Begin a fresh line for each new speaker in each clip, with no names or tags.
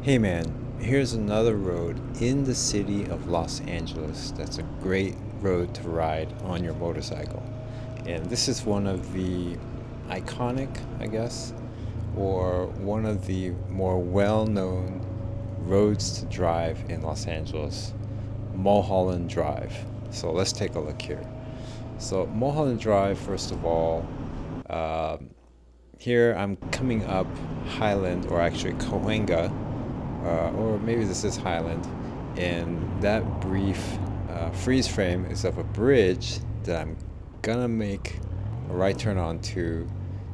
Hey man, here's another road in the city of Los Angeles that's a great road to ride on your motorcycle. And this is one of the iconic, I guess, or one of the more well-known roads to drive in Los Angeles, Mulholland Drive. So let's take a look here. So Mulholland Drive, first of all, um, here I'm coming up Highland, or actually Cahuenga, or maybe this is Highland, and that brief freeze frame is of a bridge that I'm gonna make a right turn onto.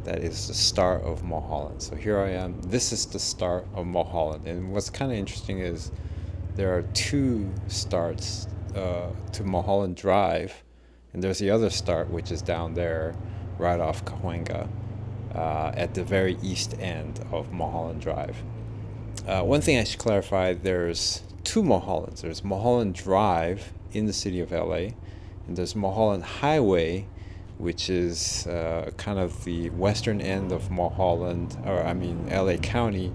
That is the start of Mulholland. So here I am. This is the start of Mulholland, and what's kind of interesting is there are two starts to Mulholland Drive, and there's the other start which is down there, right off Cahuenga, at the very east end of Mulholland Drive. One thing I should clarify, there's two Mulhollands. There's Mulholland Drive in the city of LA, and there's Mulholland Highway, which is kind of the western end of Mulholland, or I mean LA County,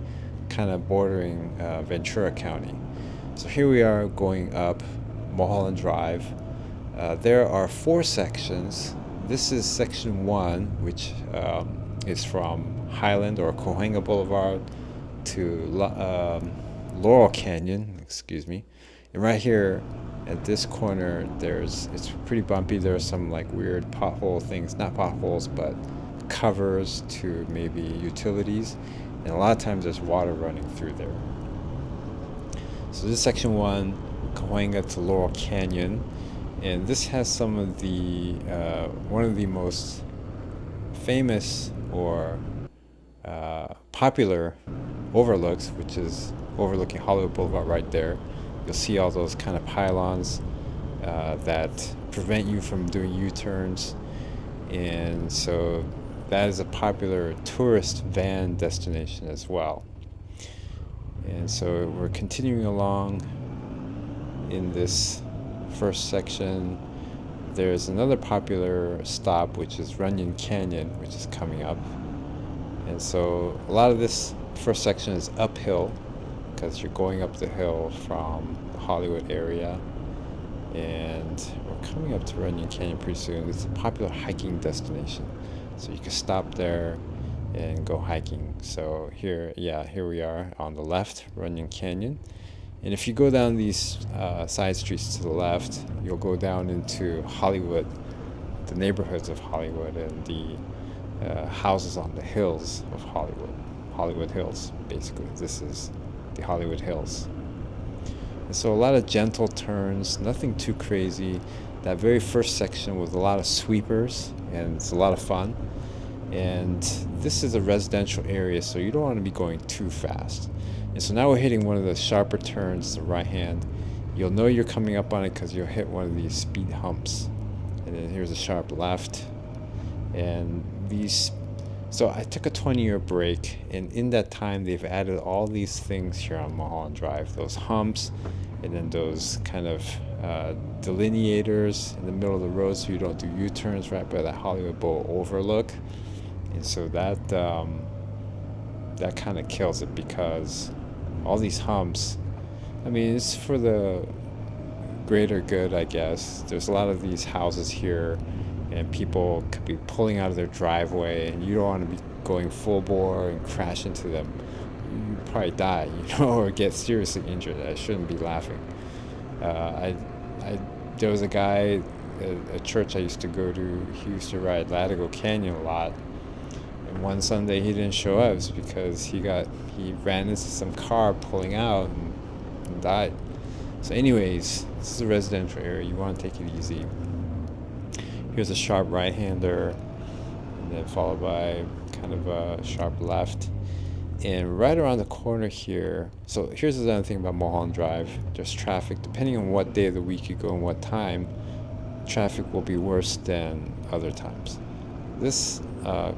kind of bordering Ventura County. So here we are going up Mulholland Drive. There are four sections. This is section one, which is from Highland or Cahuenga Boulevard to Laurel Canyon, excuse me. And right here at this corner, it's pretty bumpy. There's some like weird pothole things, not potholes, but covers to maybe utilities. And a lot of times there's water running through there. So this is section one, Cahuenga to Laurel Canyon. And this has some of the, one of the most famous or popular overlooks, which is overlooking Hollywood Boulevard right there. You'll see all those kind of pylons that prevent you from doing U-turns. And so that is a popular tourist van destination as well. And so we're continuing along in this first section. There's another popular stop, which is Runyon Canyon, which is coming up. And so a lot of this first section is uphill because you're going up the hill from the Hollywood area. And we're coming up to Runyon Canyon pretty soon. It's a popular hiking destination. So you can stop there and go hiking. So here we are on the left, Runyon Canyon. And if you go down these side streets to the left, you'll go down into Hollywood, the neighborhoods of Hollywood, and the houses on the hills of Hollywood Hills, basically. This is the Hollywood Hills. And so a lot of gentle turns, nothing too crazy. That very first section with a lot of sweepers, and it's a lot of fun. And this is a residential area, so you don't want to be going too fast. And so now we're hitting one of the sharper turns, the right hand. You'll know you're coming up on it because you'll hit one of these speed humps. And then here's a sharp left. And so I took a 20-year break, and in that time they've added all these things here on Mulholland Drive. Those humps, and then those kind of delineators in the middle of the road so you don't do U-turns right by that Hollywood Bowl overlook. And so that kind of kills it, because all these humps, I mean, it's for the greater good, I guess. There's a lot of these houses here, and people could be pulling out of their driveway, and you don't want to be going full bore and crash into them. You'd probably die, or get seriously injured. I shouldn't be laughing. There was a guy at a church I used to go to. He used to ride Latigo Canyon a lot. And one Sunday he didn't show up because he ran into some car pulling out and died. So anyways, this is a residential area. You want to take it easy. Here's a sharp right-hander, and then followed by kind of a sharp left. And right around the corner here, so here's another thing about Mulholland Drive. There's traffic. Depending on what day of the week you go and what time, traffic will be worse than other times. This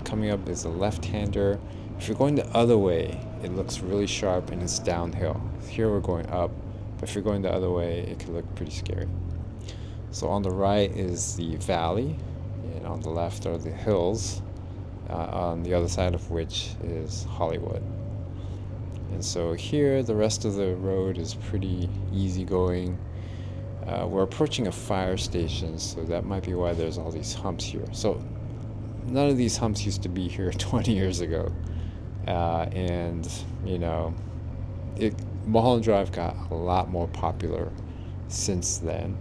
coming up is a left-hander. If you're going the other way, it looks really sharp and it's downhill. Here we're going up, but if you're going the other way, it can look pretty scary. So on the right is the valley, and on the left are the hills, on the other side of which is Hollywood. And so here, the rest of the road is pretty easy going. We're approaching a fire station, so that might be why there's all these humps here. So none of these humps used to be here 20 years ago. And, you know, Mulholland Drive got a lot more popular since then.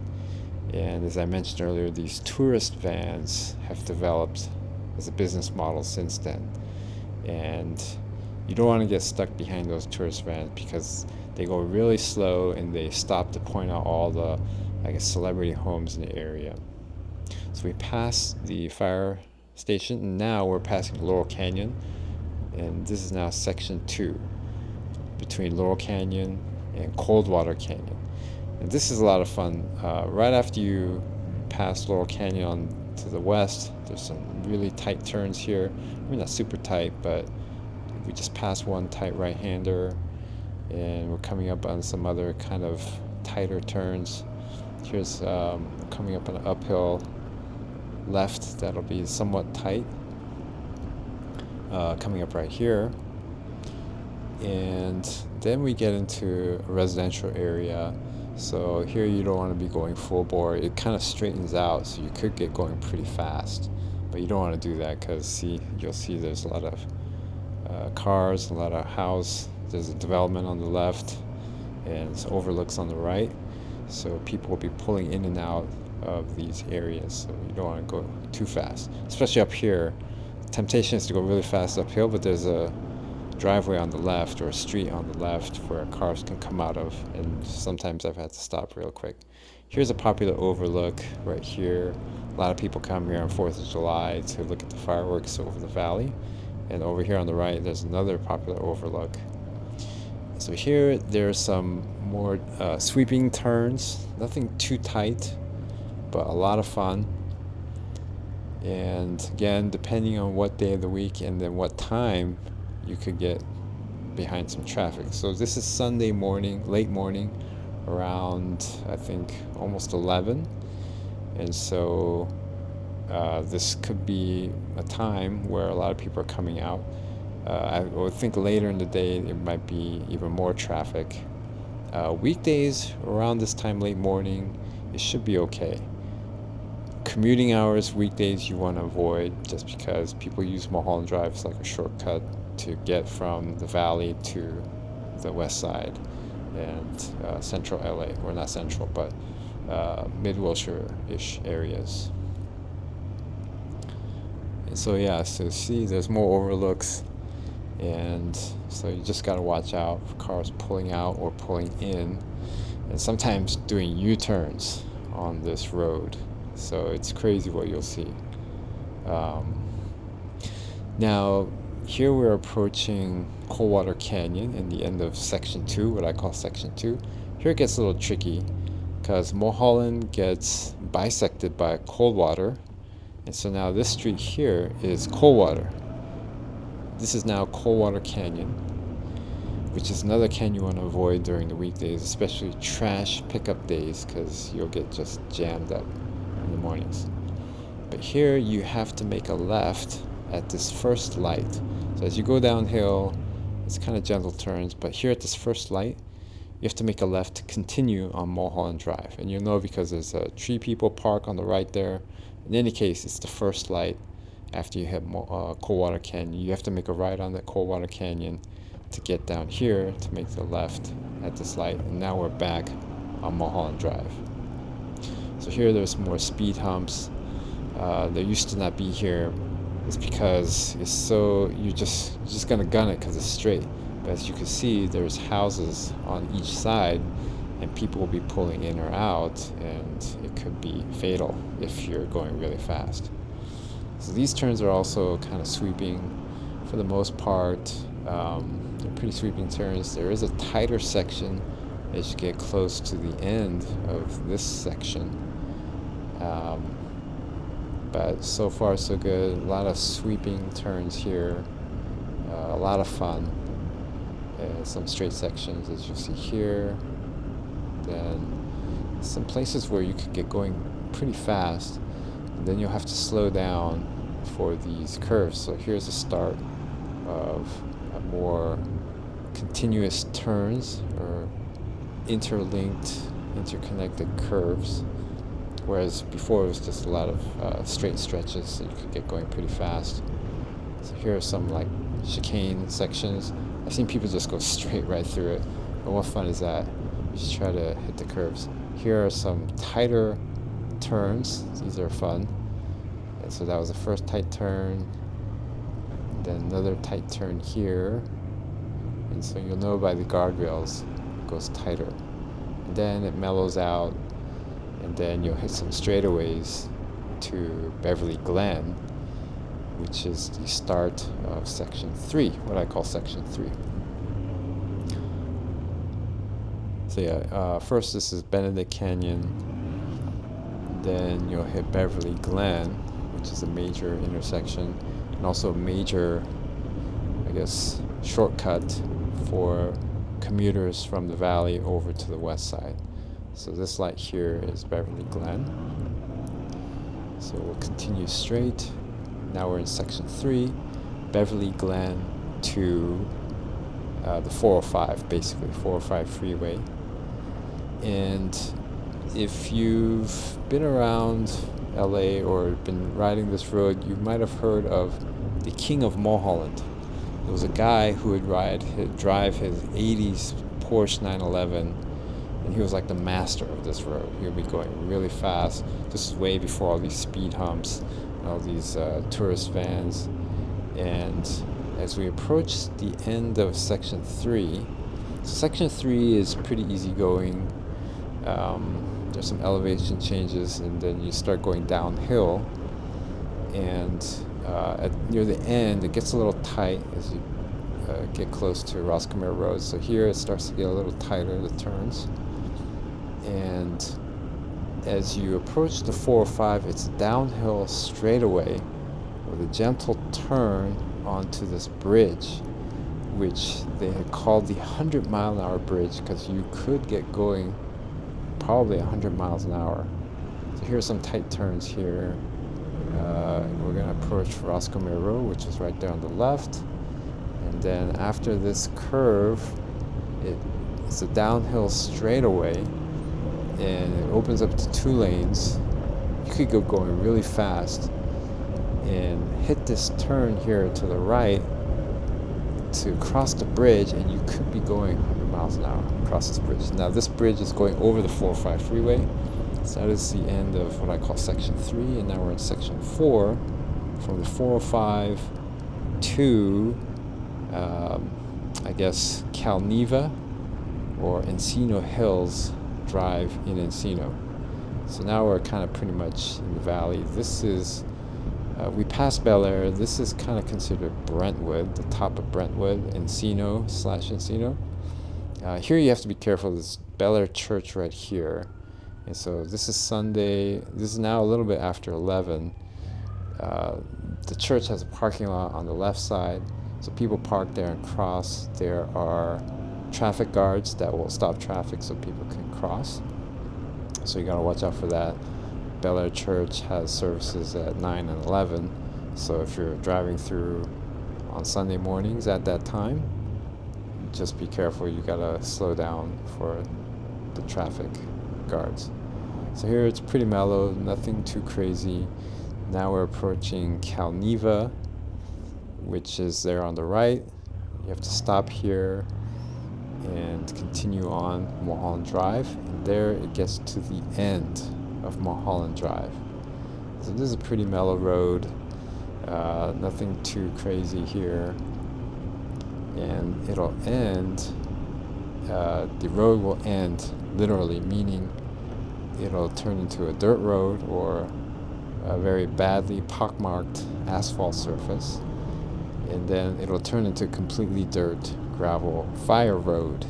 And as I mentioned earlier, these tourist vans have developed as a business model since then. And you don't want to get stuck behind those tourist vans because they go really slow and they stop to point out all the, I guess, celebrity homes in the area. So we passed the fire station, and now we're passing Laurel Canyon, and this is now section 2 between Laurel Canyon and Coldwater Canyon. And this is a lot of fun. Right after you pass Laurel Canyon on to the west, there's some really tight turns here. I mean, not super tight, but we just passed one tight right-hander, and we're coming up on some other kind of tighter turns. Here's coming up an uphill left that'll be somewhat tight. Coming up right here. And then we get into a residential area. So here you don't want to be going full bore. It kind of straightens out, so you could get going pretty fast. But you don't want to do that because you'll see there's a lot of cars, a lot of house. There's a development on the left, and it's overlooks on the right. So people will be pulling in and out of these areas. So you don't want to go too fast, especially up here. Temptation is to go really fast uphill, but there's a driveway on the left or a street on the left where cars can come out of, and sometimes I've had to stop real quick. Here's a popular overlook right here. A lot of people come here on 4th of July to look at the fireworks over the valley. And over here on the right, there's another popular overlook. So here, there's some more sweeping turns. Nothing too tight, but a lot of fun. And again, depending on what day of the week and then what time, you could get behind some traffic. So this is Sunday morning, late morning, around, I think, almost 11. And so this could be a time where a lot of people are coming out. I would think later in the day there might be even more traffic. Weekdays around this time, late morning, it should be okay. Commuting hours, weekdays, you want to avoid just because people use Mulholland Drive as like a shortcut to get from the valley to the west side and central LA, or not central, but mid-Wilshire-ish areas. And so yeah, so see, there's more overlooks, and so you just got to watch out for cars pulling out or pulling in, and sometimes doing U-turns on this road. So it's crazy what you'll see. Now, here we're approaching Coldwater Canyon in the end of section 2, what I call section 2. Here it gets a little tricky because Mulholland gets bisected by Coldwater, and so now this street here is Coldwater. This is now Coldwater Canyon, which is another canyon you want to avoid during the weekdays, especially trash pickup days, because you'll get just jammed up in the mornings. But here you have to make a left at this first light. So as you go downhill, it's kind of gentle turns, but here at this first light, you have to make a left to continue on Mulholland Drive. And you'll know because there's a Tree People Park on the right there. In any case, it's the first light after you hit Coldwater Canyon. You have to make a right on that Coldwater Canyon to get down here to make the left at this light. And now we're back on Mulholland Drive. So here there's more speed humps. There used to not be here. It's because it's so, you're just gonna gun it because it's straight. But as you can see, there's houses on each side, and people will be pulling in or out, and it could be fatal if you're going really fast. So these turns are also kind of sweeping for the most part. They're pretty sweeping turns. There is a tighter section as you get close to the end of this section. But so far so good. A lot of sweeping turns here. A lot of fun. Some straight sections as you see here. Then some places where you could get going pretty fast, and then you'll have to slow down for these curves. So here's the start of a more continuous turns or interconnected curves, whereas before it was just a lot of straight stretches, so you could get going pretty fast. So here are some like chicane sections. I've seen people just go straight right through it, but what fun is that? You just try to hit the curves. Here are some tighter turns. These are fun. And so that was the first tight turn, and then another tight turn here, and so you'll know by the guardrails it goes tighter, and then it mellows out, and then you'll hit some straightaways to Beverly Glen, which is the start of section 3, what I call section 3. So yeah, first this is Benedict Canyon, then you'll hit Beverly Glen, which is a major intersection, and also a major, I guess, shortcut for commuters from the valley over to the west side. So this light here is Beverly Glen. So we'll continue straight. Now we're in section 3, Beverly Glen to the 405, basically 405 freeway. And if you've been around LA or been riding this road, you might have heard of the King of Mulholland. There was a guy who would drive his 80s Porsche 911, and he was like the master of this road. He would be going really fast. This is way before all these speed humps and all these tourist vans. And as we approach the end of section 3, section 3 is pretty easy going. There's some elevation changes, and then you start going downhill, and near the end it gets a little tight as you get close to Roscommare Road. So here it starts to get a little tighter, the turns, and as you approach the 405, it's downhill straightaway with a gentle turn onto this bridge, which they had called the 100-mile-an-hour bridge because you could get going probably 100 miles an hour. So here's some tight turns here. We're going to approach Roscommare Road, which is right there on the left, and then after this curve, it's a downhill straightaway, and it opens up to 2 lanes. You could go going really fast and hit this turn here to the right to cross the bridge, and you could be going 100 miles an hour across this bridge. Now this bridge is going over the 405 freeway, so that is the end of what I call section 3, and now we're in section 4, from the 405 to I guess Calneva or Encino Hills Drive in Encino. So now we're kind of pretty much in the valley. This is we passed Bel Air. This is kind of considered Brentwood, the top of Brentwood, Encino/Encino. Here you have to be careful. There's Bel Air Church right here. And so this is Sunday. This is now a little bit after 11. The church has a parking lot on the left side, so people park there and cross. There are traffic guards that will stop traffic so people can cross. So you gotta watch out for that. Bel Air Church has services at 9 and 11, so if you're driving through on Sunday mornings at that time, just be careful. You gotta slow down for the traffic guards. So here it's pretty mellow, nothing too crazy. Now we're approaching Calneva, which is there on the right. You have to stop here and continue on Mulholland Drive, and there it gets to the end of Mulholland Drive. So this is a pretty mellow road, nothing too crazy here, and it'll end, the road will end literally, meaning it'll turn into a dirt road or a very badly pockmarked asphalt surface, and then it'll turn into completely dirt, gravel, fire road,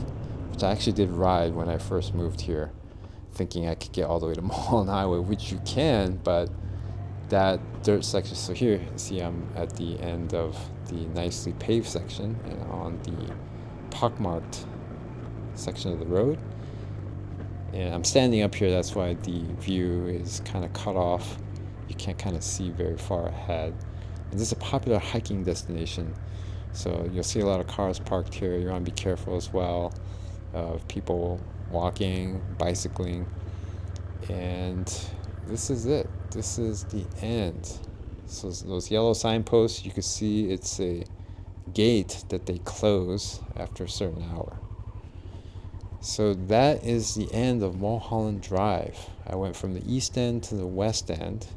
which I actually did ride when I first moved here, thinking I could get all the way to Mulholland Highway, which you can, but that dirt section. So here, see, I'm at the end of the nicely paved section and on the pockmarked section of the road. And I'm standing up here, that's why the view is kind of cut off. You can't kind of see very far ahead. And this is a popular hiking destination So you'll see a lot of cars parked here. You want to be careful as well of people walking, bicycling. And this is it. This is the end. So those yellow signposts, you can see it's a gate that they close after a certain hour. So that is the end of Mulholland Drive. I went from the east end to the west end,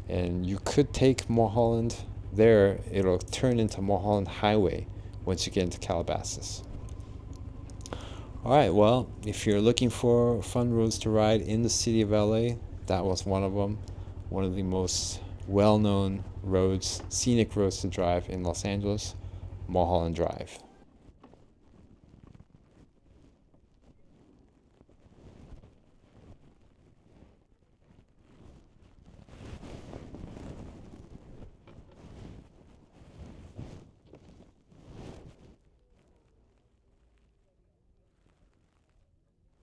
and you could take Mulholland there. It'll turn into Mulholland Highway once you get into Calabasas. All right, well, if you're looking for fun roads to ride in the city of LA, that was one of them. One of the most well-known roads, scenic roads to drive in Los Angeles, Mulholland Drive.